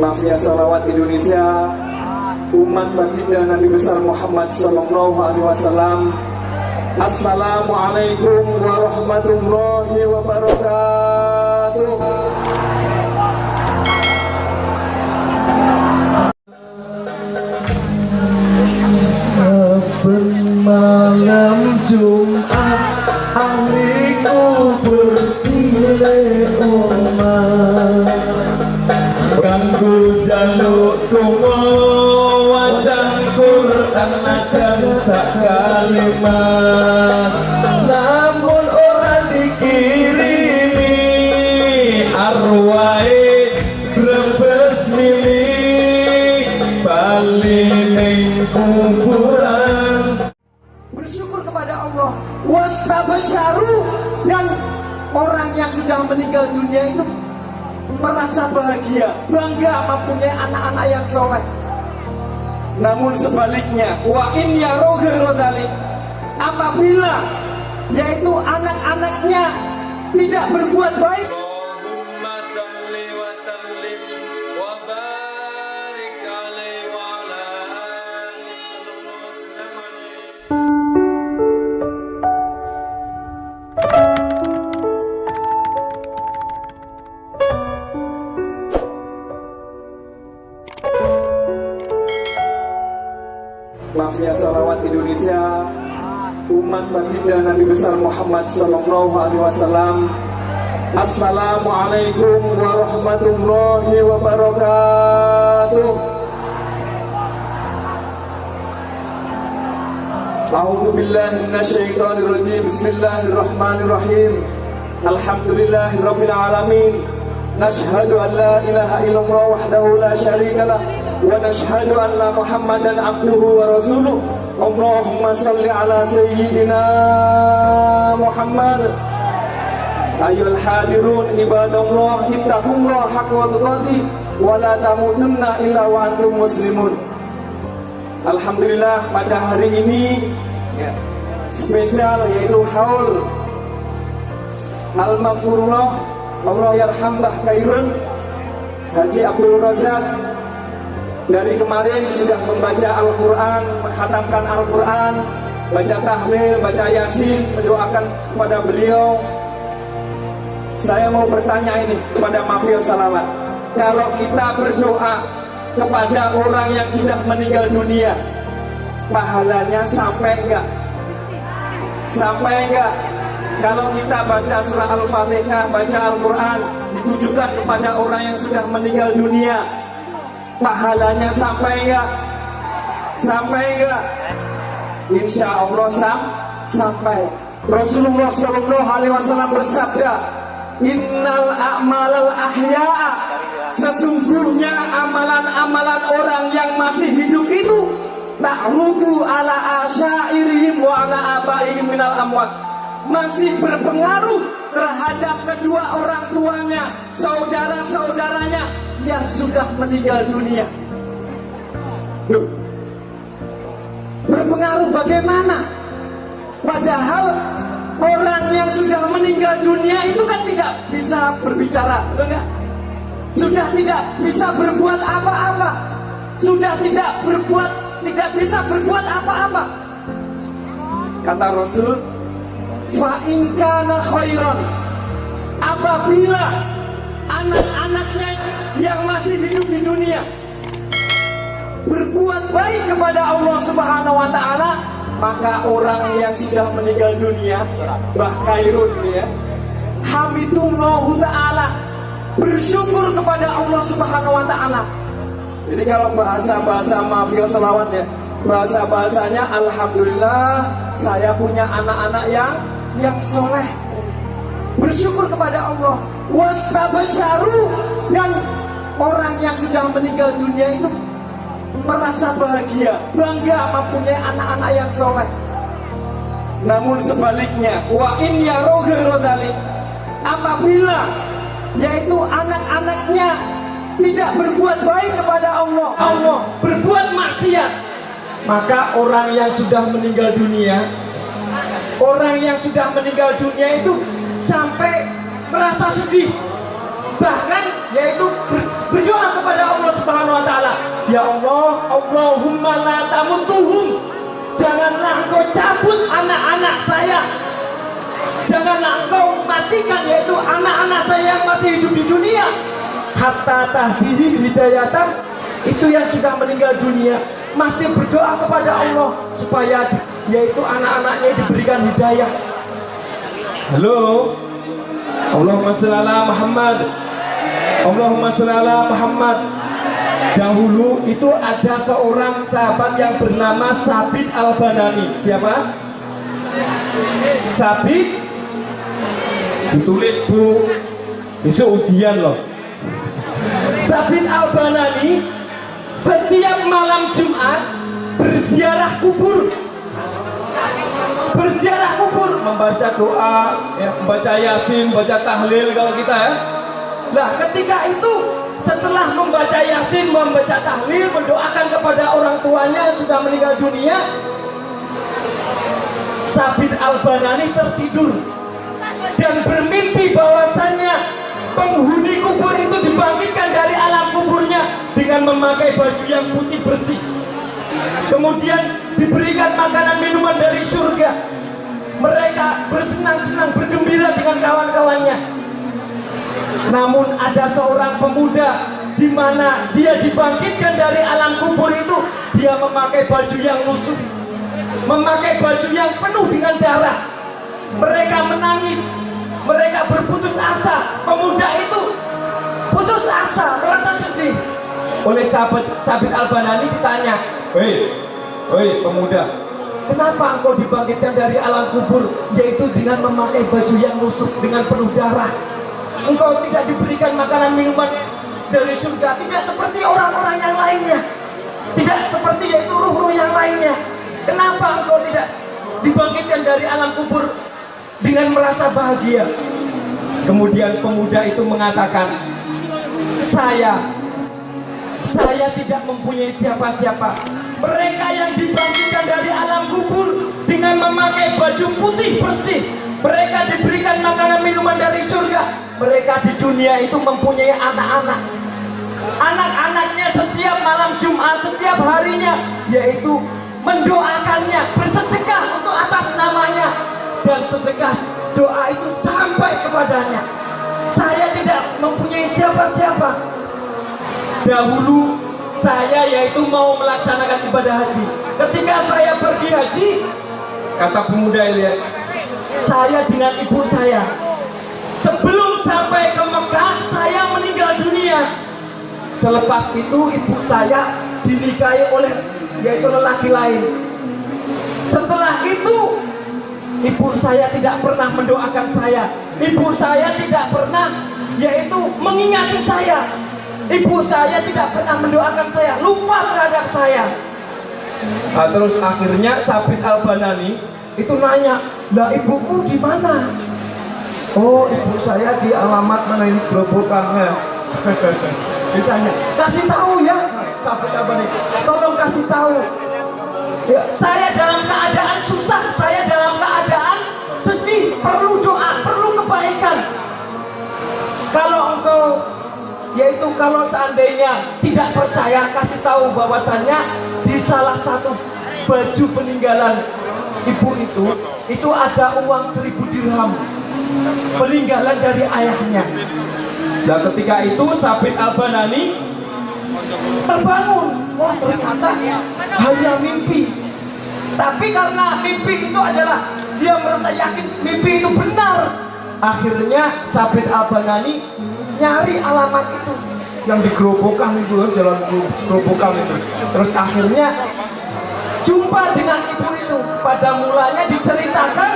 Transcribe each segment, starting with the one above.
Mafia Salawat Indonesia, umat baginda Nabi besar Muhammad Sallallahu Alaihi Wasallam. Assalamualaikum warahmatullahi wabarakatuh. Malam Jumat ahliku bertile omah kanggo jaluk donga wacan Quran najan sak kalimat namun ora dikirimi arwahe brebes milih bali ning kuburan. Bersyukur kepada Allah, wastabasyaru, dan orang yang sudah meninggal dunia itu merasa bahagia, bangga mempunyai anak-anak yang soleh. Namun sebaliknya, wa in yaraw ghairu dzalik, apabila yaitu anak-anaknya tidak berbuat baik, Allahumma salli wa sallim wa barik alaihi wa ala alihi sallallahu alaihi wasallam. Mafia Salawat Indonesia, umat baginda Nabi besar Muhammad Sallallahu Alaihi Wasallam. Assalamualaikum warahmatullahi wabarakatuh. A'udzu billahi minasyaitonir rajim. Bismillahirrahmanirrahim. Alhamdulillahirabbil alamin. Nashhadu an la ilaha illallah wahdahu la syarika lah wa nashhadu anna Muhammadan abduhu wa rasuluh. Allahumma salli ala sayyidina Muhammad. Ayyuhal hadirun ibadallah, ittaqullaha haqqa tuqatih wa la tamutunna illa wa antum muslimun. Alhamdulillah, pada hari ini spesial yaitu haul al-maghfurullah, Allah yarham Mbah Khairun Haji Abdul Razak. Dari kemarin sudah membaca Al-Quran, mengkhatamkan Al-Quran, baca tahlil, baca yasin, mendoakan kepada beliau. Saya mau bertanya ini kepada Mafia Salawat, kalau kita berdoa kepada orang yang sudah meninggal dunia, pahalanya sampai enggak? Sampai enggak? Kalau kita baca surah Al-Fatihah, baca Al-Quran, ditujukan kepada orang yang sudah meninggal dunia, pahalanya sampai enggak? Sampai enggak? Insya Allah sampai. Rasulullah Shallallahu Alaihi Wasallam bersabda, Innal a'malal ahya'a, sesungguhnya amalan-amalan orang yang masih hidup itu ta'rudu ala asyairihim wa ala abaihim minal amwat, masih berpengaruh terhadap kedua orang tuanya, saudara-saudaranya yang sudah meninggal dunia. Loh, berpengaruh bagaimana? Padahal orang yang sudah meninggal dunia itu kan tidak bisa berbicara, betul nggak? Sudah tidak bisa berbuat apa-apa, sudah tidak bisa berbuat apa-apa. Kata Rasul, fa in kana khairan, apabila anak-anaknya yang masih hidup di dunia berbuat baik kepada Allah Subhanahu wa taala, maka orang yang sudah meninggal dunia, Mbah Khairun ya, hamidullahu ta'ala, bersyukur kepada Allah Subhanahu wa ta'ala. Jadi kalau bahasa-bahasa Mafia Salawat ya, bahasa-bahasanya alhamdulillah saya punya anak-anak yang soleh. Bersyukur kepada Allah. Wastabasyaru, dan orang yang sudah meninggal dunia itu merasa bahagia, bangga mempunyai anak-anak yang soleh. Namun sebaliknya, wa in yaraw ghairu dzalik, apabila yaitu anak-anaknya tidak berbuat baik kepada Allah, berbuat maksiat, maka orang yang sudah meninggal dunia, itu sampai merasa sedih, bahkan yaitu berdoa kepada Allah Ya Allah, Allahumma la tamutuhum, janganlah engkau cabut anak-anak saya, janganlah engkau matikan yaitu anak-anak saya yang masih hidup di dunia. Hatta tahdihi hidayatan, itu yang sudah meninggal dunia masih berdoa kepada Allah supaya yaitu anak-anaknya diberikan hidayah. Halo, Allahumma sholli ala Muhammad, Allahumma sholli ala Muhammad. Dahulu itu ada seorang sahabat yang bernama Sabit Al-Banani. Siapa? Sabit, ditulis bu, besok ujian loh. Sabit Al-Banani setiap malam Jumat berziarah kubur. Berziarah kubur, membaca doa, ya, membaca Yasin, membaca tahlil kalau kita ya. Nah, ketika itu setelah membaca Yasin, membaca tahlil, mendoakan kepada orang tuanya yang sudah meninggal dunia, Sabit Al-Banani tertidur dan bermimpi bahwasannya penghuni kubur itu dibangkitkan dari alam kuburnya dengan memakai baju yang putih bersih, kemudian diberikan makanan minuman dari surga. Mereka bersenang-senang, bergembira dengan kawan-kawannya. Namun ada seorang pemuda di mana dia dibangkitkan dari alam kubur itu, dia memakai baju yang lusuh, memakai baju yang penuh dengan darah. Mereka menangis, mereka berputus asa. Pemuda itu putus asa, merasa sedih. Oleh Sabit Al-Banani ditanya, "Hei pemuda, kenapa engkau dibangkitkan dari alam kubur yaitu dengan memakai baju yang lusuh dengan penuh darah? Engkau tidak diberikan makanan minuman dari surga, tidak seperti orang-orang yang lainnya, tidak seperti yaitu ruh-ruh yang lainnya. Kenapa engkau tidak dibangkitkan dari alam kubur dengan merasa bahagia?" Kemudian pemuda itu mengatakan, saya tidak mempunyai siapa-siapa. Mereka yang dibangkitkan dari alam kubur dengan memakai baju putih bersih, mereka diberikan makanan minuman dari surga. Mereka di dunia itu mempunyai anak-anak. Anak-anaknya setiap malam Jumat, setiap harinya, yaitu mendoakannya, bersedekah untuk atas namanya, dan sedekah doa itu sampai kepadanya. Saya tidak mempunyai siapa-siapa. Dahulu saya yaitu mau melaksanakan ibadah haji. Ketika saya pergi haji, kata pemuda ini, saya dengan ibu saya, sebelum sampai ke Mekah saya meninggal dunia. Selepas itu ibu saya dinikahi oleh yaitu lelaki lain. Setelah itu ibu saya tidak pernah mendoakan saya. Ibu saya tidak pernah yaitu mengingati saya. Ibu saya tidak pernah mendoakan saya, lupa terhadap saya. Nah, terus akhirnya Sabit Al-Banani itu nanya, "Lah ibumu di mana?" "Oh, ibu saya di alamat mana ini gerobokannya." Ditanya, "Kasih tahu ya." Sabit Al-Banani, "Tolong kasih tahu. Ya, saya dalam keadaan susah, saya dalam keadaan sedih, perlu doa, perlu kebaikan. Kalau engkau yaitu kalau seandainya tidak percaya, kasih tahu bahwasannya di salah satu baju peninggalan ibu itu ada uang 1000 dirham peninggalan dari ayahnya." Dan ketika itu Sabit Al-Banani terbangun, wah ternyata hanya mimpi. Tapi karena mimpi itu adalah dia merasa yakin mimpi itu benar, akhirnya Sabit Al-Banani nyari alamat itu yang di gerobokan itu, jalan gerobokan itu. Terus akhirnya jumpa dengan ibu itu. Pada mulanya diceritakan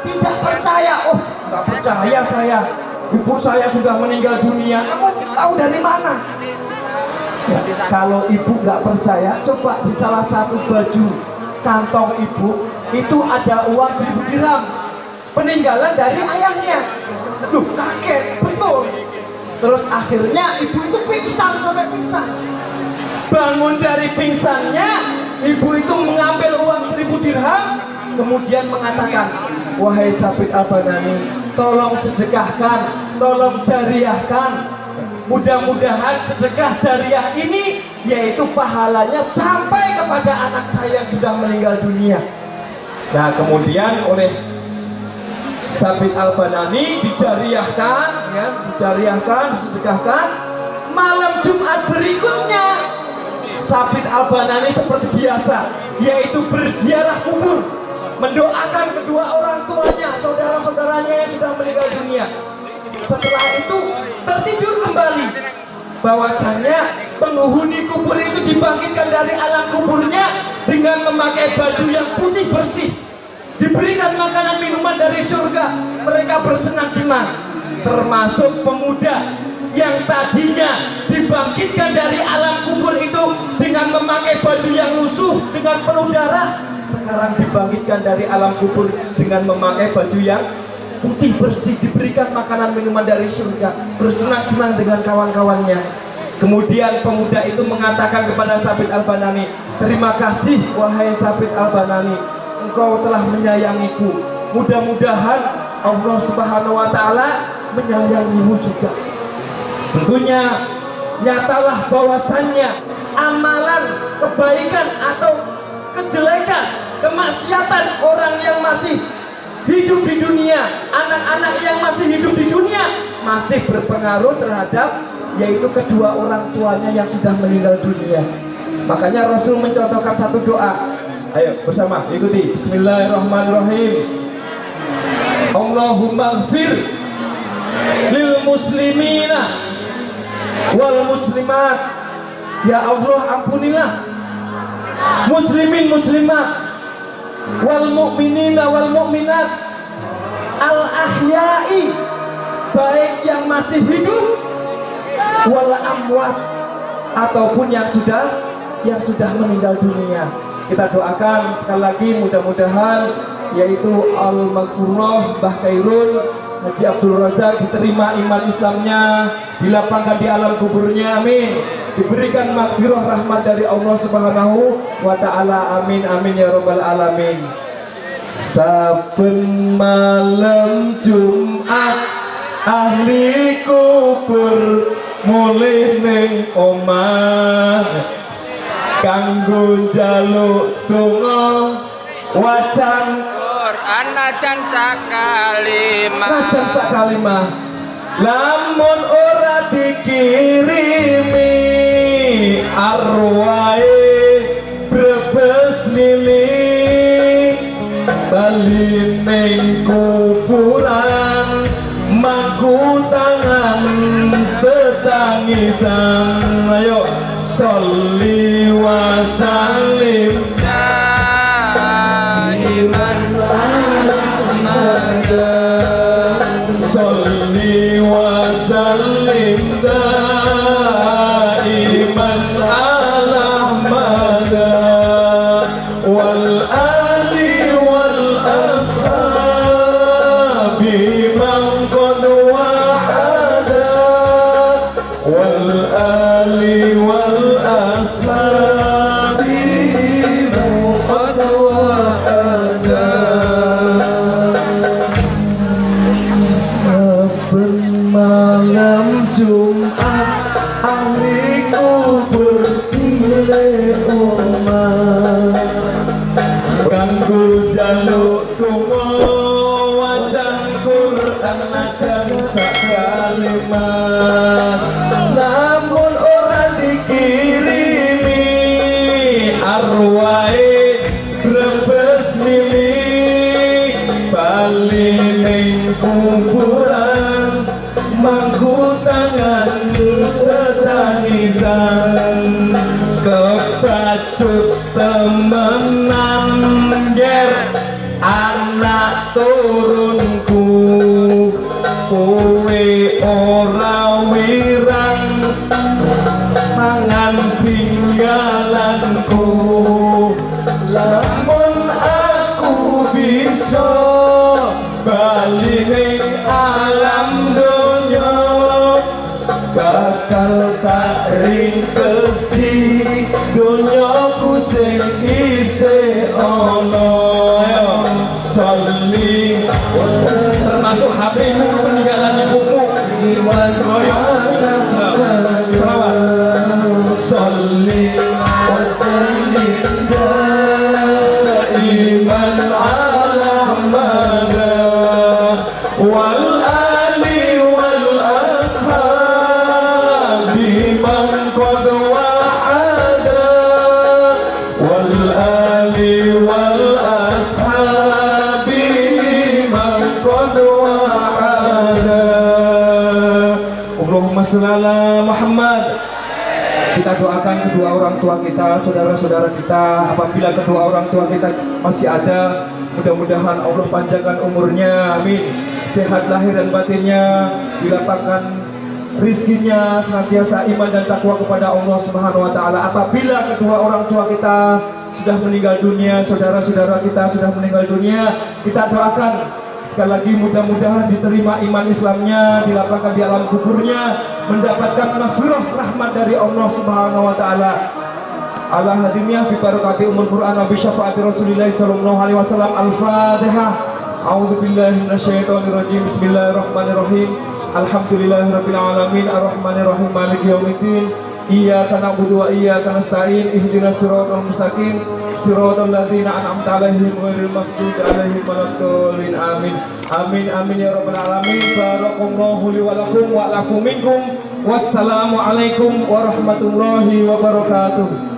tidak percaya. "Oh, nggak percaya saya. Ibu saya sudah meninggal dunia. Kamu tahu dari mana?" Ya, kalau ibu nggak percaya, coba di salah satu baju kantong ibu itu ada uang 1000 dirham peninggalan dari ayahnya. Loh, kaget betul. Terus akhirnya ibu itu pingsan sampai pingsan. Bangun dari pingsannya, ibu itu mengambil uang 1000 dirham, kemudian mengatakan, "Wahai Sabit Al-Banani, tolong sedekahkan, tolong jariahkan. Mudah-mudahan sedekah jariah ini yaitu pahalanya sampai kepada anak saya yang sudah meninggal dunia. Nah, kemudian oleh Sabit Al-Banani dijariahkan, ya, disedekahkan. Malam Jumat berikutnya Sabit Al-Banani seperti biasa, yaitu berziarah kubur, mendoakan kedua orang tuanya, saudara-saudaranya yang sudah meninggal dunia. Setelah itu tertidur kembali, bahwasannya penghuni kubur itu dibangkitkan dari alam kuburnya dengan memakai baju yang putih bersih, diberikan makanan minuman dari surga. Mereka bersenang-senang, termasuk pemuda yang tadinya dibangkitkan dari alam kubur itu dengan memakai baju yang lusuh dengan penuh darah, sekarang dibangkitkan dari alam kubur dengan memakai baju yang putih bersih, diberikan makanan minuman dari surga, bersenang-senang dengan kawan-kawannya. Kemudian pemuda itu mengatakan kepada Sabit Al-Banani, terima kasih wahai Sabit Al-Banani, engkau telah menyayangiku. Mudah-mudahan Allah Subhanahu wa Ta'ala menyayangimu juga. Tentunya nyatalah bahwasannya amalan kebaikan atau kejelekan, kemaksiatan orang yang masih hidup di dunia, anak-anak yang masih hidup di dunia, masih berpengaruh terhadap yaitu kedua orang tuanya yang sudah meninggal dunia. Makanya Rasul mencontohkan satu doa. Ayo bersama ikuti. Bismillahirrahmanirrahim. Allahumma ighfir lil muslimina wal muslimat. Ya Allah, ampunilah muslimin muslimat wal mu'minina wal mu'minat al ahya'i, baik yang masih hidup, wal amwat, ataupun yang sudah meninggal dunia. Kita doakan sekali lagi, mudah-mudahan yaitu al-maghfurullah Mbah Khairul Haji Abdul Razak diterima iman Islamnya, dilapangkan di alam kuburnya, amin. Diberikan maghfirah rahmat dari Allah Subhanahu wa Ta'ala, amin amin ya rabbal alamin. Saben malam Jumat ahli kubur mulih ning omah kanggo njaluk donga wacan Quran najan sakalimah. Najan sakalimah. Lamun ora dikirimi arwahe brebes lili bali ning kuburan mangku tangan betangisan. Ayo sholli wa sallim Iman sholli wa sallim daiman ala mada wal ali wal ashabi man qad wahadat wal ali wal ashabi man qad wahadat. Malam Jumat ahli kubur pilih omah kanggo jaluk donga wacan Quran najan sakalimat. Namun ora dikirimi arwahe brebes milih bali ning kuburan mangku tangan tetangisan. Kebacut temenan ger anak turunku, kowe ora wirang mangan tinggalanku. Lamun aku bisa bali ning alam donya bakal tak ringkesi donyaku sing isih ana. Sholli termasuk HP-mu peninggalan ibumu. Selawat. salli wa sallim daiman ala Ahmada wal ali wal ashabi man qad wa'ada wal ali wal ashabi man qad wa'ada. Allahumma shalli ala Muhammad. Kita doakan kedua orang tua kita, saudara-saudara kita. Apabila kedua orang tua kita masih ada, mudah-mudahan Allah panjangkan umurnya, amin. Sehat lahir dan batinnya, dilapangkan rizkinya, senantiasa iman dan takwa kepada Allah Subhanahu wa taala. Apabila kedua orang tua kita sudah meninggal dunia, saudara-saudara kita sudah meninggal dunia, kita doakan sekali lagi mudah-mudahan diterima iman Islamnya, dilapangkan di alam kuburnya, mendapatkan maghfirah rahmat dari Allah Subhanahu wa taala. Ala hadimnya bi barakati umul Quran wa bi syafaati Rasulillah sallallahu alaihi wasallam. Al-Fatihah. A'udzu billahi minasyaitonir rajim. Bismillahirrahmanirrahim. Alhamdulillahirabbil alamin arrahmanir rahim maliki yaumiddin. Iyyaka na'budu wa iyyaka nasta'in. Ihdinas siratal mustaqim. Siratal ladzina an'amta 'alaihim ghairil maghdubi 'alaihim waladdallin. Amin. Amin amin ya rabbal alamin. Barakallahu li wa lakum wa lakum minkum. Wassalamu alaikum warahmatullahi wabarakatuh.